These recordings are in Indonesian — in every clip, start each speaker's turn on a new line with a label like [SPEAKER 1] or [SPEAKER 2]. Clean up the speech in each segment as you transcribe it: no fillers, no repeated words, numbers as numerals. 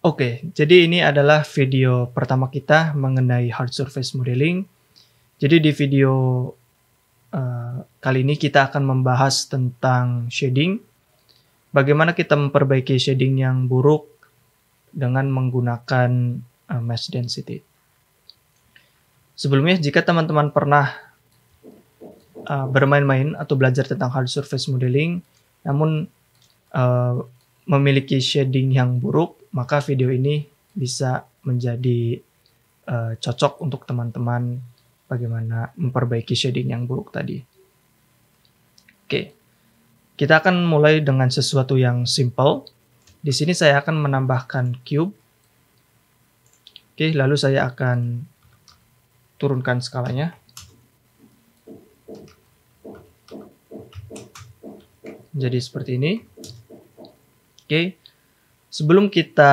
[SPEAKER 1] Oke, jadi ini adalah video pertama kita mengenai hard surface modeling. Jadi di video kali ini kita akan membahas tentang shading. Bagaimana kita memperbaiki shading yang buruk dengan menggunakan mesh density. Sebelumnya, jika teman-teman pernah bermain-main atau belajar tentang hard surface modeling, namun memiliki shading yang buruk, maka video ini bisa menjadi cocok untuk teman-teman bagaimana memperbaiki shading yang buruk tadi. Oke, kita akan mulai dengan sesuatu yang simple. Di sini saya akan menambahkan cube. Oke, lalu saya akan turunkan skalanya. Jadi seperti ini. Oke, sebelum kita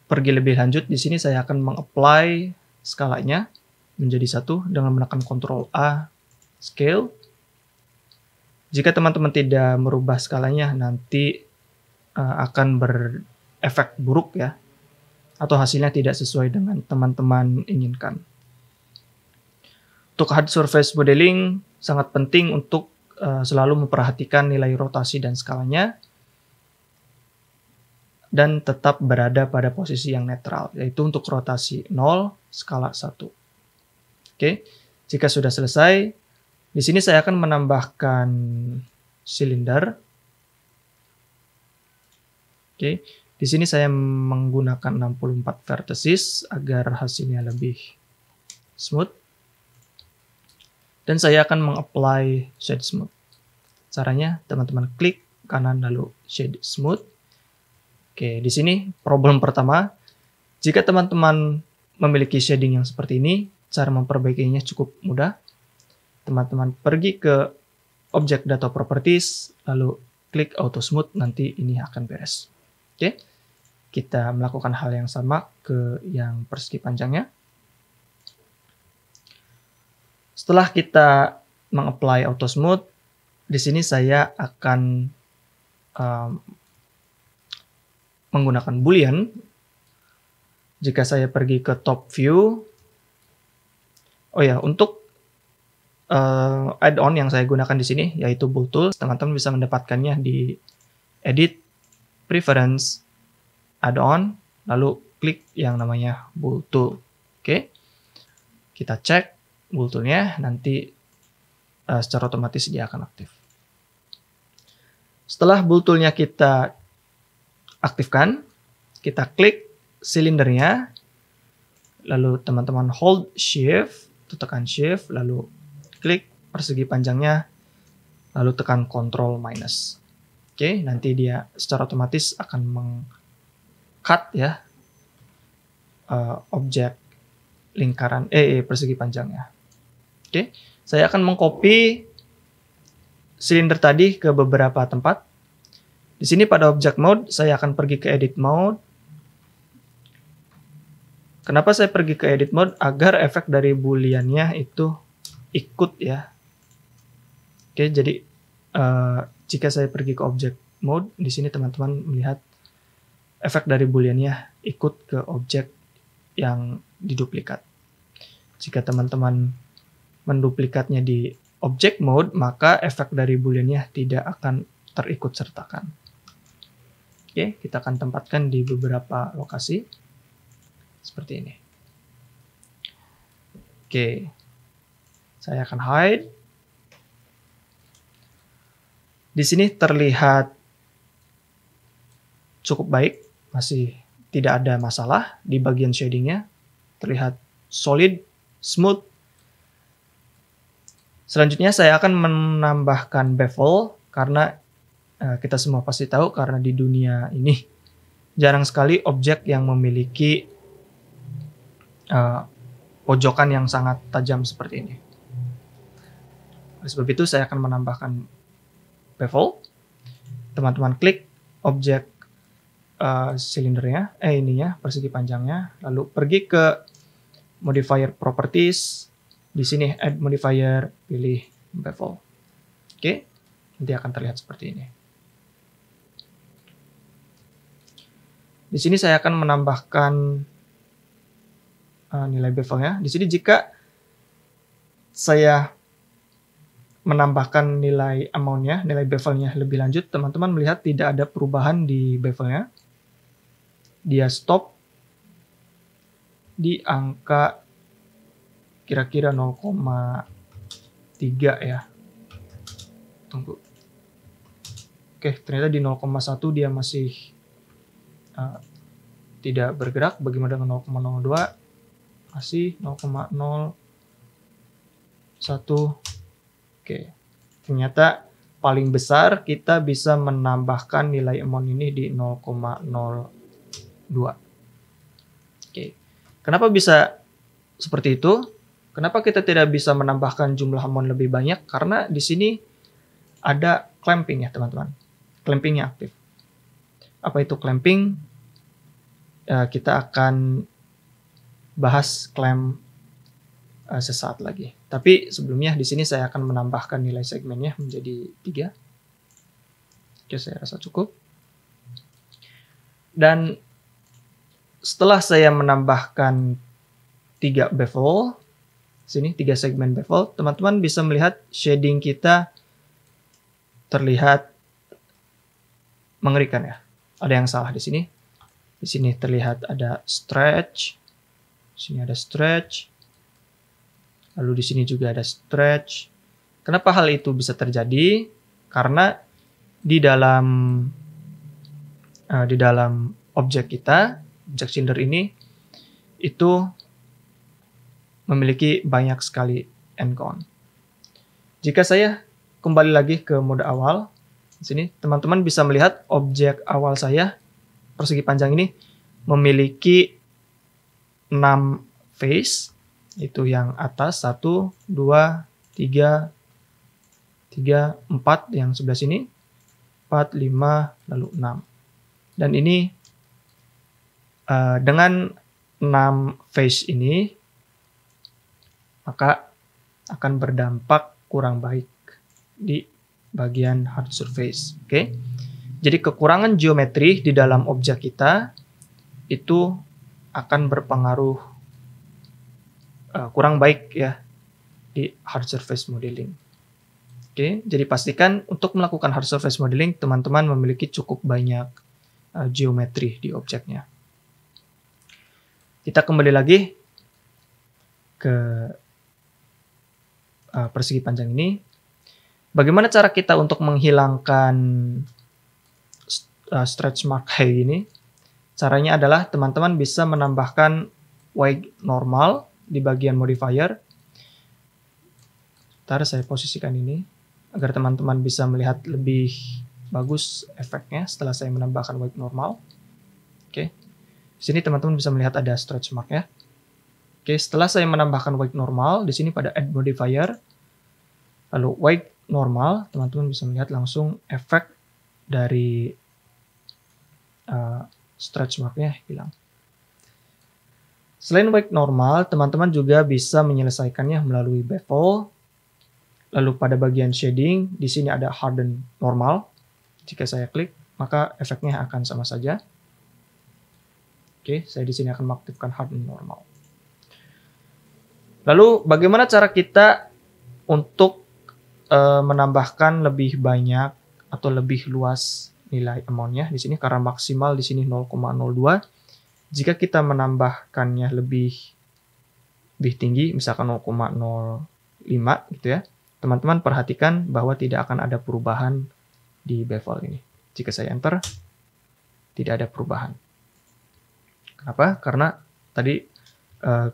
[SPEAKER 1] pergi lebih lanjut, di sini saya akan mengapply skalanya menjadi 1 dengan menekan Ctrl A, scale. Jika teman-teman tidak merubah skalanya, nanti akan berefek buruk ya, atau hasilnya tidak sesuai dengan teman-teman inginkan. Untuk hard surface modeling, sangat penting untuk selalu memperhatikan nilai rotasi dan skalanya, dan tetap berada pada posisi yang netral, yaitu untuk rotasi 0, skala 1. Oke, jika sudah selesai, di sini saya akan menambahkan silinder. Oke, di sini saya menggunakan 64 vertices agar hasilnya lebih smooth. Dan saya akan mengapply shade smooth. Caranya, teman-teman klik kanan lalu shade smooth. Oke, di sini problem pertama, jika teman-teman memiliki shading yang seperti ini, cara memperbaikinya cukup mudah. Teman-teman pergi ke Object Data Properties, lalu klik Auto Smooth, nanti ini akan beres. Oke, kita melakukan hal yang sama ke yang persegi panjangnya. Setelah kita mengapply Auto Smooth, di sini saya akan menggunakan boolean. Jika saya pergi ke top view, untuk add-on yang saya gunakan di sini yaitu Bool Tools, teman-teman bisa mendapatkannya di Edit, Preference, Add-on, lalu klik yang namanya Bool Tool. Oke, kita cek Bool Tool-nya, nanti secara otomatis dia akan aktif. Setelah Bool Tool-nya kita aktifkan, kita klik silindernya, lalu teman-teman hold shift, tekan shift, lalu klik persegi panjangnya, lalu tekan Ctrl minus. Oke, nanti dia secara otomatis akan meng-cut ya objek lingkaran persegi panjangnya. Oke, saya akan mengcopy silinder tadi ke beberapa tempat. Di sini pada object mode, saya akan pergi ke edit mode. Kenapa saya pergi ke edit mode? Agar efek dari booleannya itu ikut ya. Oke, jadi jika saya pergi ke object mode, di sini teman-teman melihat efek dari booleannya ikut ke objek yang diduplikat. Jika teman-teman menduplikatnya di object mode, maka efek dari booleannya tidak akan terikut sertakan. Oke, kita akan tempatkan di beberapa lokasi seperti ini. Oke, saya akan hide. Di sini terlihat cukup baik, masih tidak ada masalah di bagian shadingnya, terlihat solid, smooth. Selanjutnya saya akan menambahkan bevel, karena kita semua pasti tahu karena di dunia ini jarang sekali objek yang memiliki pojokan yang sangat tajam seperti ini. Oleh sebab itu saya akan menambahkan bevel. Teman-teman klik objek silindernya, persegi panjangnya, lalu pergi ke modifier properties. Di sini add modifier, pilih bevel. Oke, nanti akan terlihat seperti ini. Di sini saya akan menambahkan nilai bevelnya. Di sini jika saya menambahkan nilai amount-nya, nilai bevelnya lebih lanjut, teman-teman melihat tidak ada perubahan di bevelnya. Dia stop di angka kira-kira 0,3 ya. Tunggu. Oke, ternyata di 0,1 dia masih tidak bergerak. Bagaimana dengan 0,02? Masih 0,01. Oke, ternyata paling besar kita bisa menambahkan nilai amount ini di 0,02. Oke, kenapa bisa seperti itu? Kenapa kita tidak bisa menambahkan jumlah amount lebih banyak? Karena di sini ada clamping ya teman-teman. Clampingnya aktif. Apa itu clamping? Kita akan bahas clamp sesaat lagi. Tapi sebelumnya di sini saya akan menambahkan nilai segmennya menjadi 3. Oke, saya rasa cukup. Dan setelah saya menambahkan 3 bevel, sini 3 segmen bevel, teman-teman bisa melihat shading kita terlihat mengerikan ya. Ada yang salah di sini. Di sini terlihat ada stretch. Di sini ada stretch. Lalu di sini juga ada stretch. Kenapa hal itu bisa terjadi? Karena di dalam objek kita, objek Cinder ini itu memiliki banyak sekali encount. Jika saya kembali lagi ke mode awal, di sini teman-teman bisa melihat objek awal saya persegi panjang ini memiliki 6 face, itu yang atas 1, 2, 3, 4 yang sebelah sini, 4, 5, lalu 6. Dan ini dengan 6 face ini maka akan berdampak kurang baik di bagian hard surface. Oke. Jadi kekurangan geometri di dalam objek kita itu akan berpengaruh kurang baik ya di hard surface modeling. Oke, jadi pastikan untuk melakukan hard surface modeling teman-teman memiliki cukup banyak geometri di objeknya. Kita kembali lagi ke persegi panjang ini. Bagaimana cara kita untuk menghilangkan stretch mark kayak gini? Caranya adalah teman-teman bisa menambahkan white normal di bagian modifier. Ntar saya posisikan ini agar teman-teman bisa melihat lebih bagus efeknya setelah saya menambahkan white normal. Oke. Di sini teman-teman bisa melihat ada stretch mark ya. Oke, setelah saya menambahkan white normal, di sini pada add modifier, lalu white normal, teman-teman bisa melihat langsung efek dari stretch marknya hilang. Selain white normal, teman-teman juga bisa menyelesaikannya melalui bevel. Lalu pada bagian shading, di sini ada harden normal. Jika saya klik, maka efeknya akan sama saja. Oke, saya di sini akan mengaktifkan harden normal. Lalu bagaimana cara kita untuk menambahkan lebih banyak atau lebih luas nilai amount-nya di sini karena maksimal di sini 0,02. Jika kita menambahkannya lebih tinggi, misalkan 0,05 gitu ya, teman-teman perhatikan bahwa tidak akan ada perubahan di bevel ini. Jika saya enter, tidak ada perubahan. Kenapa? Karena tadi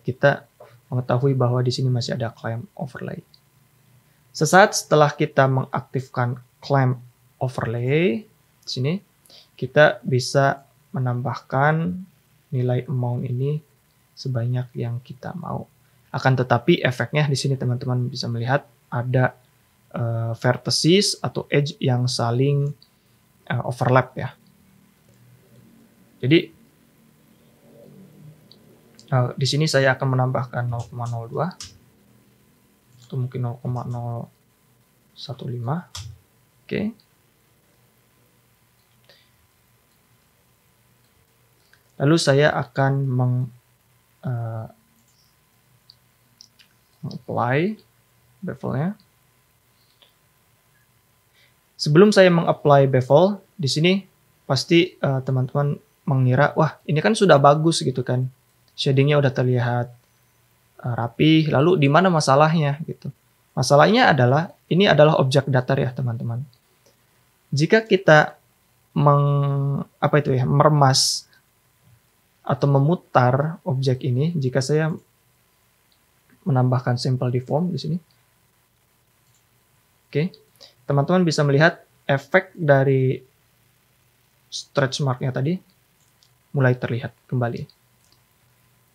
[SPEAKER 1] kita mengetahui bahwa di sini masih ada clamp overlay. Sesaat setelah kita mengaktifkan clamp overlay, di sini kita bisa menambahkan nilai amount ini sebanyak yang kita mau. Akan tetapi efeknya di sini teman-teman bisa melihat ada vertices atau edge yang saling overlap ya. Jadi di sini saya akan menambahkan 0,02 atau mungkin 0,015. Oke. Lalu saya akan apply bevelnya. Sebelum saya mengapply bevel, di sini pasti teman-teman mengira, wah ini kan sudah bagus gitu kan, shadingnya udah terlihat rapi. Lalu di mana masalahnya gitu? Masalahnya adalah ini adalah objek datar ya teman-teman. Jika kita meremas atau memutar objek ini, jika saya menambahkan sampel deform di sini, oke, teman-teman bisa melihat efek dari stretch marknya tadi mulai terlihat kembali.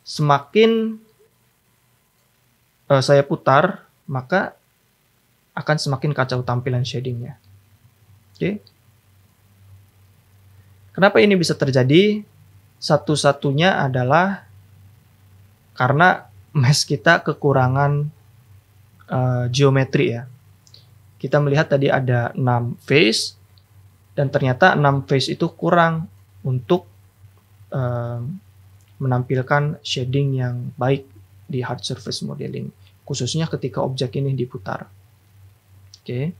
[SPEAKER 1] Semakin saya putar, maka akan semakin kacau tampilan shadingnya. Oke. Kenapa ini bisa terjadi? Satu-satunya adalah karena mesh kita kekurangan geometri ya. Kita melihat tadi ada 6 face, dan ternyata 6 face itu kurang untuk menampilkan shading yang baik di hard surface modeling, khususnya ketika objek ini diputar. Oke.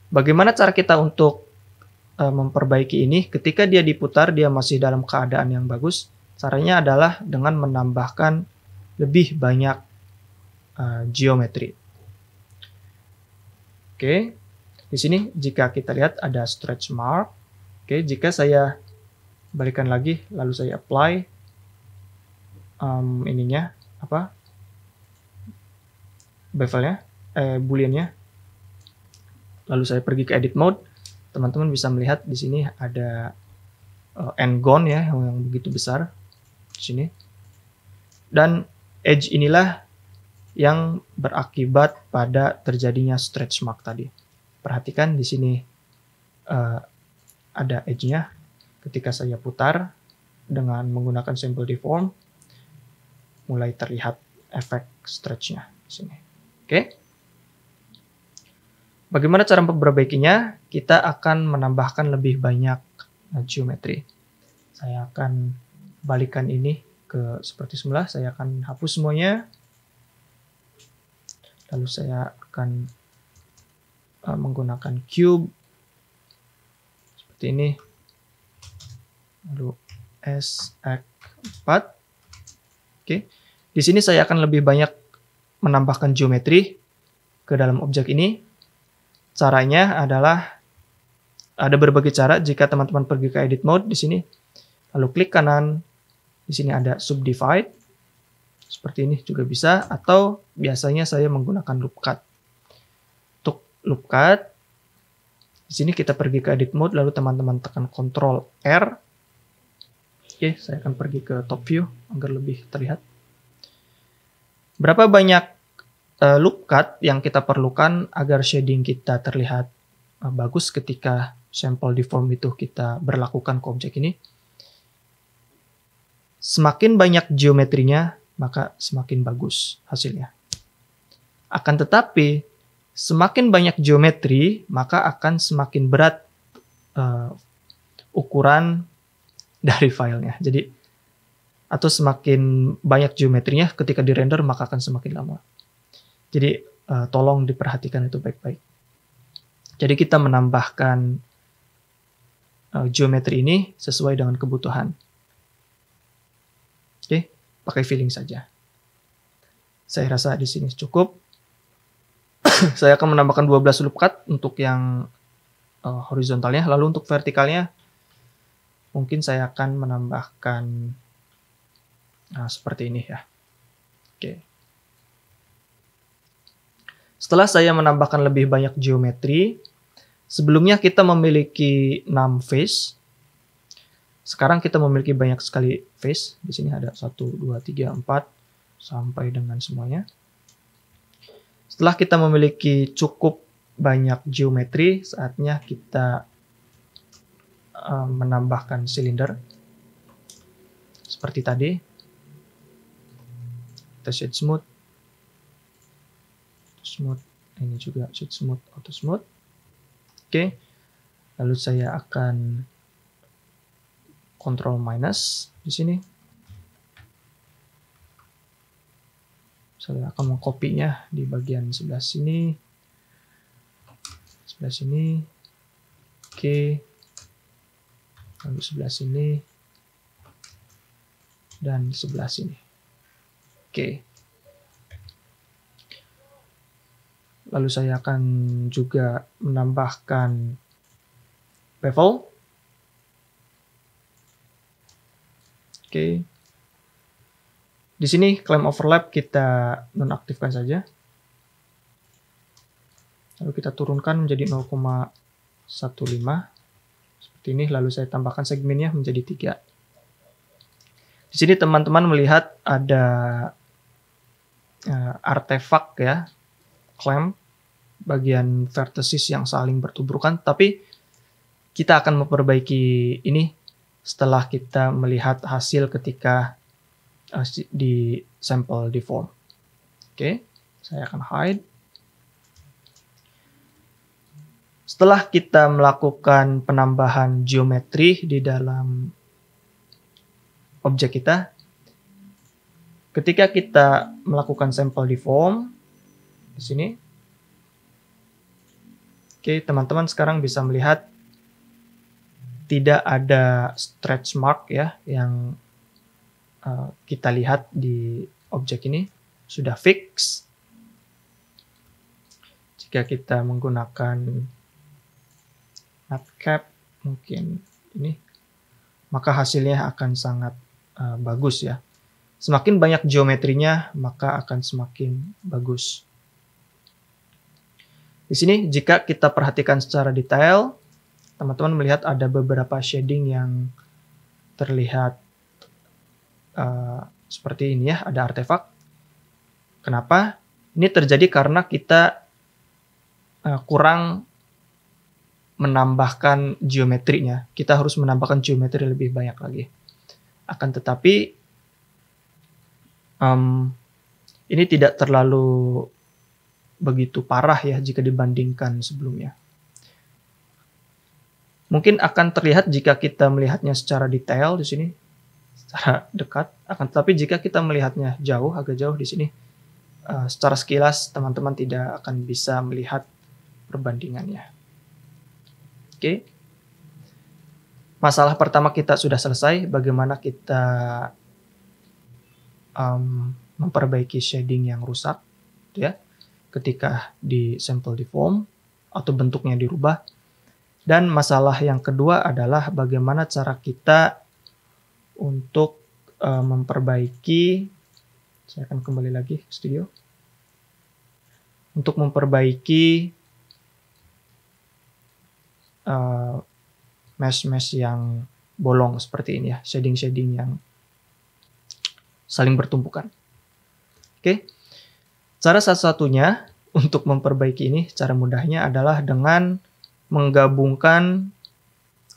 [SPEAKER 1] Bagaimana cara kita untuk memperbaiki ini? Ketika dia diputar, dia masih dalam keadaan yang bagus. Caranya adalah dengan menambahkan lebih banyak geometri. Oke, di sini jika kita lihat ada stretch mark. Oke, jika saya balikan lagi, lalu saya apply bevelnya, booleannya. Lalu saya pergi ke edit mode. Teman-teman bisa melihat di sini ada end gone ya yang begitu besar di sini. Dan edge inilah yang berakibat pada terjadinya stretch mark tadi. Perhatikan di sini ada edge-nya. Ketika saya putar dengan menggunakan sample deform, mulai terlihat efek stretch-nya di sini. Oke. Bagaimana cara memperbaikinya? Kita akan menambahkan lebih banyak geometri. Saya akan balikan ini ke seperti semula. Saya akan hapus semuanya. Lalu saya akan menggunakan cube seperti ini. Lalu SX4. Oke. Di sini saya akan lebih banyak menambahkan geometri ke dalam objek ini. Caranya adalah ada berbagai cara. Jika teman-teman pergi ke edit mode di sini, lalu klik kanan, di sini ada subdivide. Seperti ini juga bisa, atau biasanya saya menggunakan loop cut. Untuk loop cut, di sini kita pergi ke edit mode, lalu teman-teman tekan Ctrl R. Oke, saya akan pergi ke top view agar lebih terlihat. Berapa banyak loop cut yang kita perlukan agar shading kita terlihat bagus ketika sampel deform itu kita berlakukan ke objek ini? Semakin banyak geometrinya, maka semakin bagus hasilnya. Akan tetapi, semakin banyak geometri, maka akan semakin berat ukuran dari filenya. Jadi, atau semakin banyak geometrinya ketika dirender, maka akan semakin lama. Jadi, tolong diperhatikan itu baik-baik. Jadi, kita menambahkan geometri ini sesuai dengan kebutuhan. Oke, pakai filling saja. Saya rasa di sini cukup. Saya akan menambahkan 12 loop cut untuk yang horizontalnya. Lalu untuk vertikalnya, mungkin saya akan menambahkan seperti ini ya. Oke. Setelah saya menambahkan lebih banyak geometri, sebelumnya kita memiliki 6 face. Sekarang kita memiliki banyak sekali face. Di sini ada 1, 2, 3, 4, sampai dengan semuanya. Setelah kita memiliki cukup banyak geometri, saatnya kita menambahkan silinder. Seperti tadi. Kita shade smooth. Smooth, ini juga shade smooth, auto smooth. Oke, lalu saya akan Ctrl minus di sini. Saya akan mengkopinya di bagian sebelah sini. Sebelah sini. Oke. Lalu sebelah sini. Dan sebelah sini. Oke. Lalu saya akan juga menambahkan bevel. Oke. Di sini claim overlap kita nonaktifkan saja. Lalu kita turunkan menjadi 0,15. Seperti ini. Lalu saya tambahkan segmennya menjadi 3. Di sini teman-teman melihat ada artefak ya, clamp, bagian vertices yang saling bertuburkan. Tapi kita akan memperbaiki ini setelah kita melihat hasil ketika di sampel deform. Oke, saya akan hide. Setelah kita melakukan penambahan geometri di dalam objek kita, ketika kita melakukan sampel deform di sini, oke, teman-teman sekarang bisa melihat tidak ada stretch mark ya yang kita lihat di objek ini sudah fix. Jika kita menggunakan matcap mungkin ini, maka hasilnya akan sangat bagus ya. Semakin banyak geometrinya, maka akan semakin bagus. Di sini jika kita perhatikan secara detail, teman-teman melihat ada beberapa shading yang terlihat seperti ini ya, ada artefak. Kenapa? Ini terjadi karena kita kurang menambahkan geometrinya. Kita harus menambahkan geometri lebih banyak lagi. Akan tetapi ini tidak terlalu begitu parah ya jika dibandingkan sebelumnya. Mungkin akan terlihat jika kita melihatnya secara detail di sini, secara dekat. Akan tetapi jika kita melihatnya jauh, agak jauh di sini, secara sekilas teman-teman tidak akan bisa melihat perbandingannya. Oke. Masalah pertama kita sudah selesai, bagaimana kita memperbaiki shading yang rusak, ya, ketika di sampel deform atau bentuknya dirubah. Dan masalah yang kedua adalah bagaimana cara kita untuk memperbaiki, saya akan kembali lagi ke studio, untuk memperbaiki mesh-mesh yang bolong seperti ini ya, shading-shading yang saling bertumpukan. Oke, cara satu-satunya untuk memperbaiki ini, cara mudahnya adalah dengan menggabungkan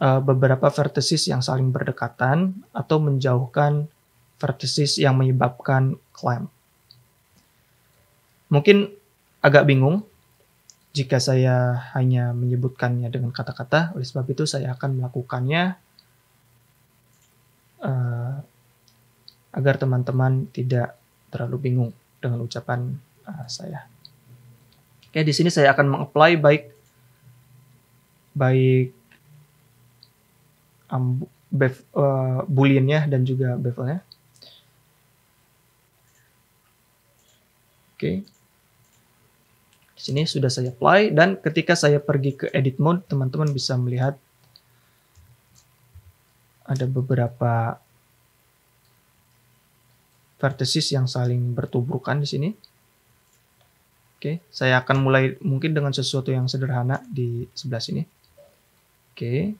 [SPEAKER 1] beberapa vertices yang saling berdekatan atau menjauhkan vertices yang menyebabkan clamp. Mungkin agak bingung jika saya hanya menyebutkannya dengan kata-kata, oleh sebab itu saya akan melakukannya agar teman-teman tidak terlalu bingung dengan ucapan saya. Oke, di sini saya akan mengapply baik booleannya dan juga bevelnya. Oke. Di sini sudah saya apply, dan ketika saya pergi ke edit mode, teman-teman bisa melihat ada beberapa vertices yang saling bertuburkan di sini. Oke, saya akan mulai mungkin dengan sesuatu yang sederhana di sebelah sini. Oke.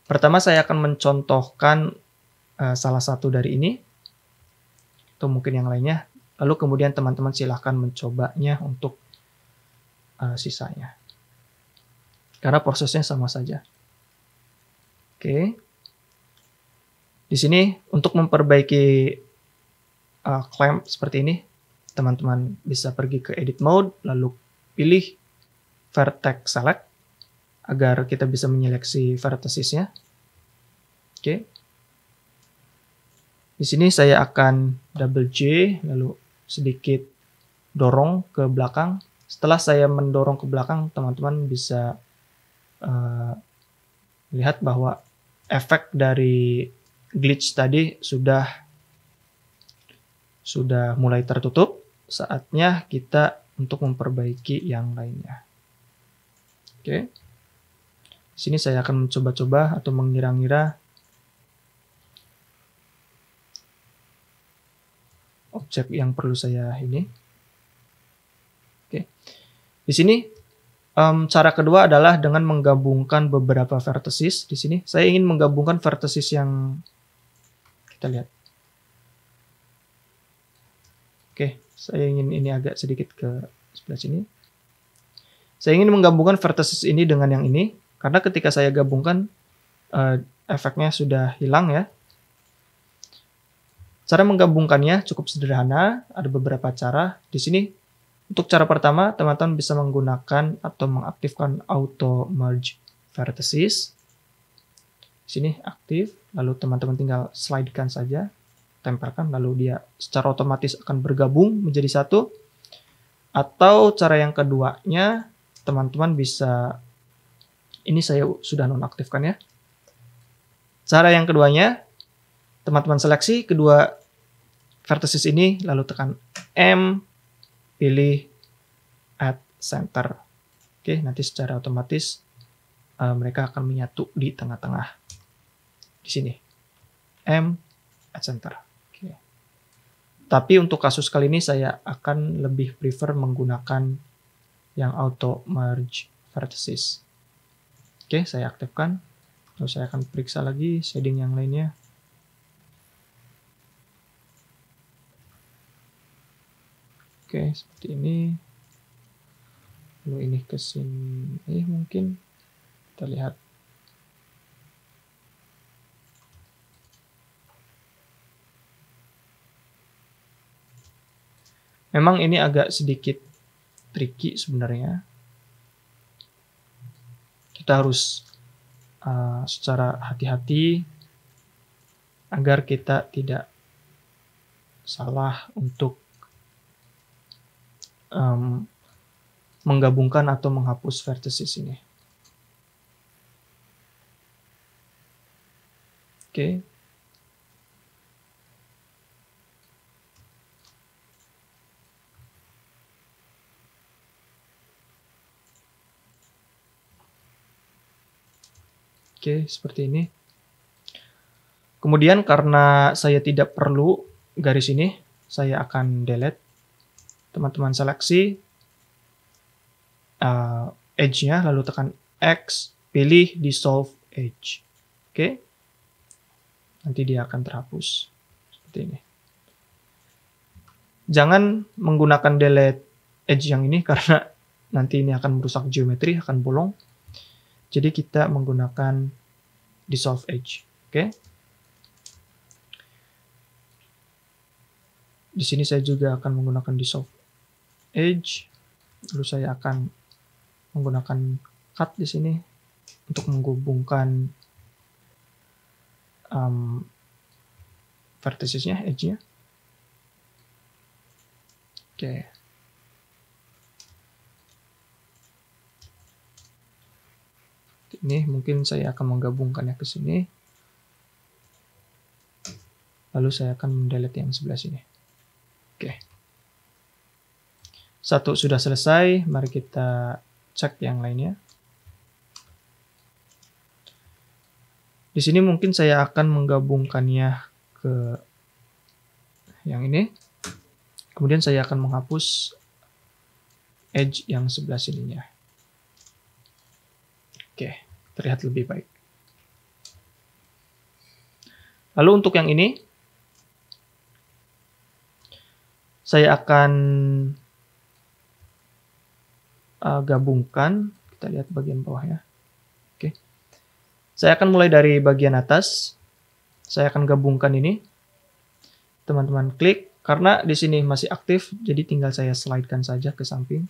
[SPEAKER 1] Pertama saya akan mencontohkan salah satu dari ini, atau mungkin yang lainnya. Lalu kemudian teman-teman silahkan mencobanya untuk sisanya. Karena prosesnya sama saja. Oke. Di sini untuk memperbaiki clamp seperti ini, teman-teman bisa pergi ke edit mode, lalu pilih vertex select agar kita bisa menyeleksi verticesnya. Oke. Di sini saya akan double J, lalu sedikit dorong ke belakang. Setelah saya mendorong ke belakang, teman-teman bisa lihat bahwa efek dari glitch tadi sudah mulai tertutup. Saatnya kita untuk memperbaiki yang lainnya. Oke. Di sini saya akan mencoba-coba atau mengira-ngira objek yang perlu saya ini. Oke. Di sini cara kedua adalah dengan menggabungkan beberapa vertices. Di sini saya ingin menggabungkan vertices yang kita lihat. Oke, saya ingin ini agak sedikit ke sebelah sini. Saya ingin menggabungkan vertices ini dengan yang ini, karena ketika saya gabungkan efeknya sudah hilang ya. Cara menggabungkannya cukup sederhana, ada beberapa cara. Di sini untuk cara pertama, teman-teman bisa menggunakan atau mengaktifkan auto merge vertices. Di sini aktif, lalu teman-teman tinggal slidekan saja, tempelkan, lalu dia secara otomatis akan bergabung menjadi satu. Atau cara yang keduanya, teman-teman bisa, ini saya sudah nonaktifkan ya. Cara yang keduanya, teman-teman seleksi kedua vertices ini, lalu tekan M, pilih Add Center. Oke, nanti secara otomatis mereka akan menyatu di tengah-tengah. Di sini. M, Add Center. Oke. Tapi untuk kasus kali ini saya akan lebih prefer menggunakan yang auto merge vertices. Oke, saya aktifkan. Lalu saya akan periksa lagi shading yang lainnya. Oke, seperti ini. Lalu ini ke sini mungkin. Kita lihat. Memang ini agak sedikit tricky sebenarnya. Kita harus secara hati-hati agar kita tidak salah untuk menggabungkan atau menghapus vertices ini. Oke. Oke, seperti ini. Kemudian karena saya tidak perlu garis ini, saya akan delete. Teman-teman seleksi edge-nya, lalu tekan X, pilih dissolve edge. Oke. Nanti dia akan terhapus. Seperti ini. Jangan menggunakan delete edge yang ini karena nanti ini akan merusak geometri, akan bolong. Jadi kita menggunakan dissolve edge. Oke. Di sini saya juga akan menggunakan dissolve edge. Lalu saya akan menggunakan cut di sini untuk menghubungkan verticesnya, edge-nya. Oke. Ini mungkin saya akan menggabungkannya ke sini. Lalu saya akan mendelete yang sebelah sini. Oke. Satu sudah selesai, mari kita cek yang lainnya. Di sini mungkin saya akan menggabungkannya ke yang ini. Kemudian saya akan menghapus edge yang sebelah sininya. Oke, terlihat lebih baik. Lalu untuk yang ini, saya akan gabungkan. Kita lihat bagian bawahnya. Oke. Saya akan mulai dari bagian atas. Saya akan gabungkan ini. Teman-teman klik. Karena di sini masih aktif, jadi tinggal saya slidekan saja ke samping.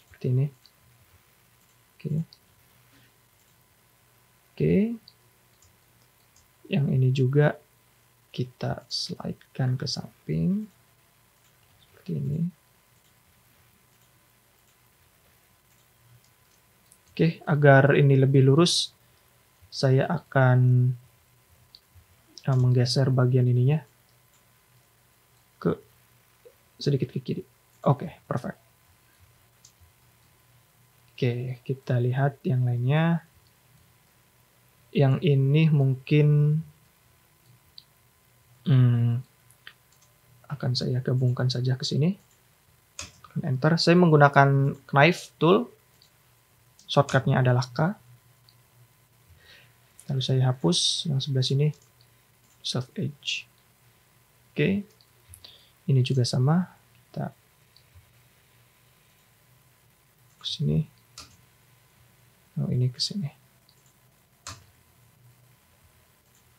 [SPEAKER 1] Seperti ini. Oke. Oke. Yang ini juga kita slide-kan ke samping. Seperti ini. Oke, agar ini lebih lurus, saya akan menggeser bagian ininya ke sedikit ke kiri. Oke, perfect. Oke, kita lihat yang lainnya. Yang ini mungkin akan saya gabungkan saja ke sini. Enter. Saya menggunakan knife tool. Shortcutnya adalah K. Lalu saya hapus yang sebelah sini. Self edge. Oke. Ini juga sama. Kita ke sini. Oh, ini ke sini.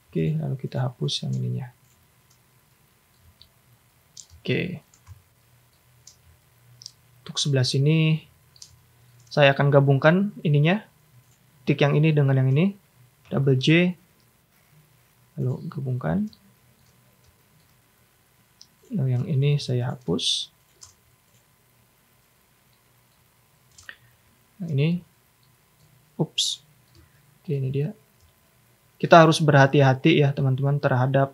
[SPEAKER 1] Oke, lalu kita hapus yang ininya. Oke. Untuk sebelah sini, saya akan gabungkan ininya. Tik yang ini dengan yang ini. Double J. Lalu gabungkan. Lalu yang ini saya hapus. Nah, ini. Ups. Oke, ini dia. Kita harus berhati-hati ya teman-teman terhadap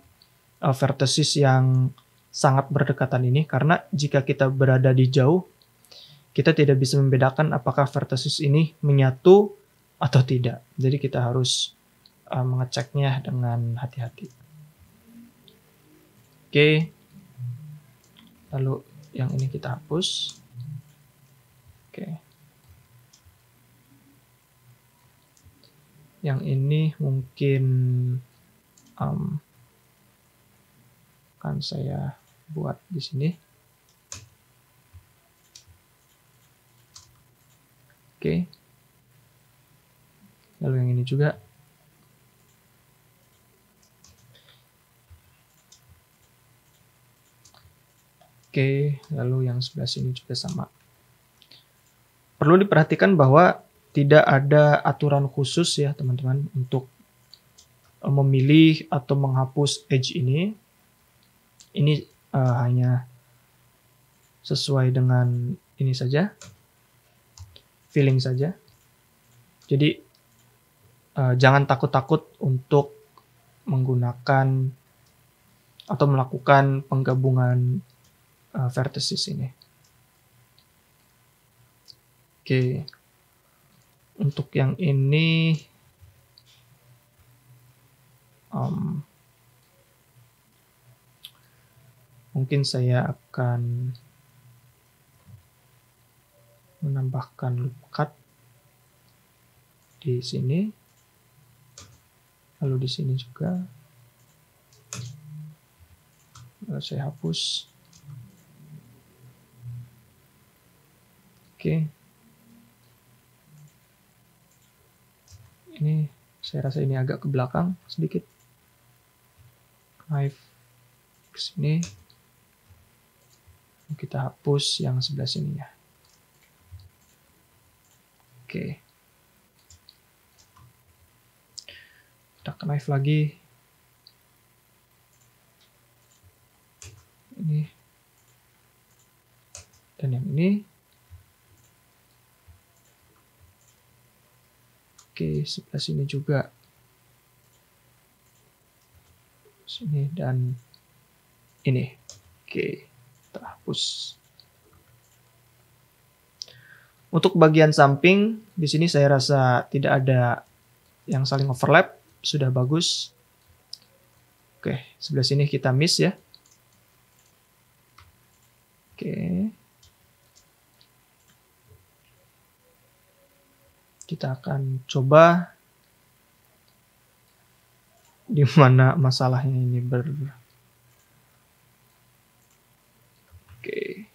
[SPEAKER 1] vertices yang sangat berdekatan ini. Karena jika kita berada di jauh, kita tidak bisa membedakan apakah vertices ini menyatu atau tidak. Jadi kita harus mengeceknya dengan hati-hati. Oke. Lalu yang ini kita hapus. Oke. Yang ini mungkin akan saya buat di sini. Oke. Lalu yang ini juga. Oke, lalu yang sebelah sini juga sama. Perlu diperhatikan bahwa tidak ada aturan khusus ya teman-teman untuk memilih atau menghapus edge ini. Ini hanya sesuai dengan ini saja. Feeling saja. Jadi jangan takut-takut untuk menggunakan atau melakukan penggabungan vertices ini. Oke. Untuk yang ini mungkin saya akan menambahkan loop cut di sini. Lalu di sini juga. Lalu saya hapus. Oke. Ini saya rasa ini agak ke belakang sedikit. Knife ke sini. Kita hapus yang sebelah sininya. Oke. Kita knife lagi. Ini. Dan yang ini. Oke, sebelah sini juga. Sini dan ini. Oke, kita hapus. Untuk bagian samping, di sini saya rasa tidak ada yang saling overlap. Sudah bagus. Oke, sebelah sini kita miss ya. Oke. Kita akan coba di mana masalahnya ini Oke.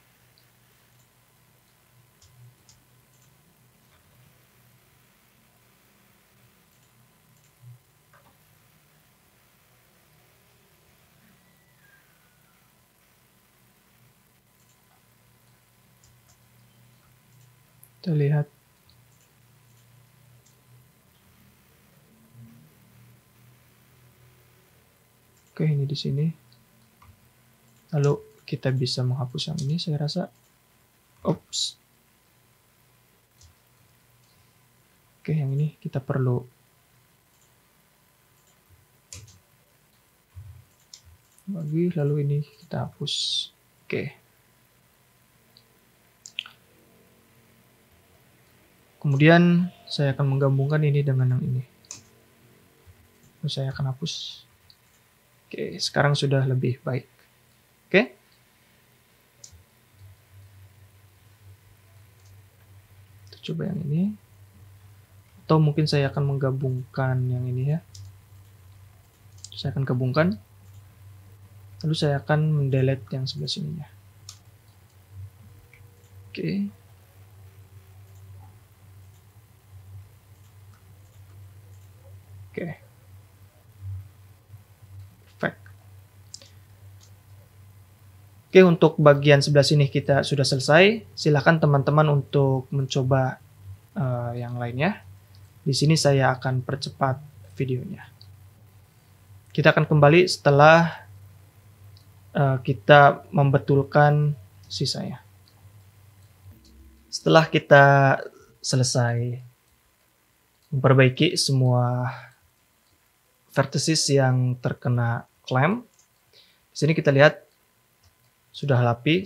[SPEAKER 1] Kita lihat. Oke, ini di sini. Lalu kita bisa menghapus yang ini, saya rasa. Oops. Oke, yang ini kita perlu bagi, lalu ini kita hapus. Oke. Kemudian saya akan menggabungkan ini dengan yang ini. Lalu saya akan hapus. Oke, sekarang sudah lebih baik. Oke. Kita coba yang ini. Atau mungkin saya akan menggabungkan yang ini ya. Saya akan gabungkan. Lalu saya akan mendelete yang sebelah sininya. Oke. Oke. Perfect. Oke, untuk bagian sebelah sini kita sudah selesai. Silakan teman-teman untuk mencoba yang lainnya. Di sini saya akan percepat videonya. Kita akan kembali setelah kita membetulkan sisanya. Setelah kita selesai memperbaiki semua vertices yang terkena clamp, di sini kita lihat sudah rapi.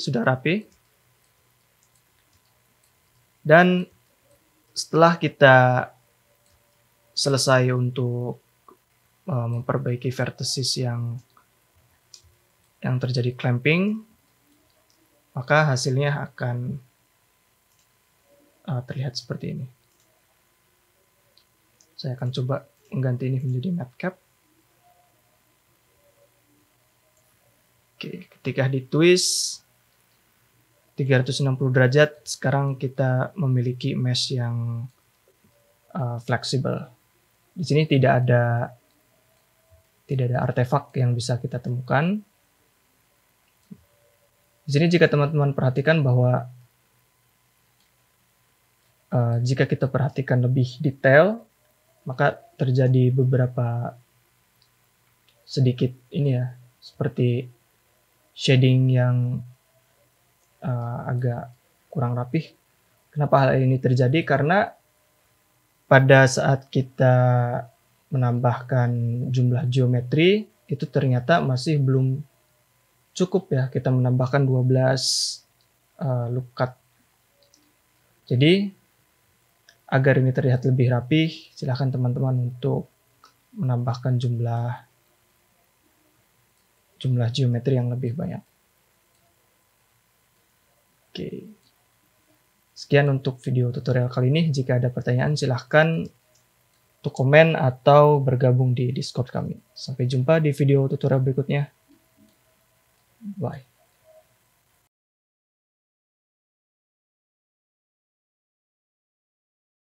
[SPEAKER 1] Dan setelah kita selesai untuk memperbaiki vertices yang terjadi clamping, maka hasilnya akan terlihat seperti ini. Saya akan coba mengganti ini menjadi matte cap. Oke, ketika di twist 360 derajat, sekarang kita memiliki mesh yang fleksibel. Di sini tidak ada artefak yang bisa kita temukan. Di sini jika teman-teman perhatikan bahwa jika kita perhatikan lebih detail, maka terjadi beberapa sedikit ini ya, seperti shading yang agak kurang rapih. Kenapa hal ini terjadi? Karena pada saat kita menambahkan jumlah geometri, itu ternyata masih belum cukup ya, kita menambahkan 12 loop cut. Jadi, agar ini terlihat lebih rapih, silakan teman-teman untuk menambahkan jumlah geometri yang lebih banyak. Oke. Sekian untuk video tutorial kali ini. Jika ada pertanyaan, silahkan untuk komen atau bergabung di Discord kami. Sampai jumpa di video tutorial berikutnya. Bye.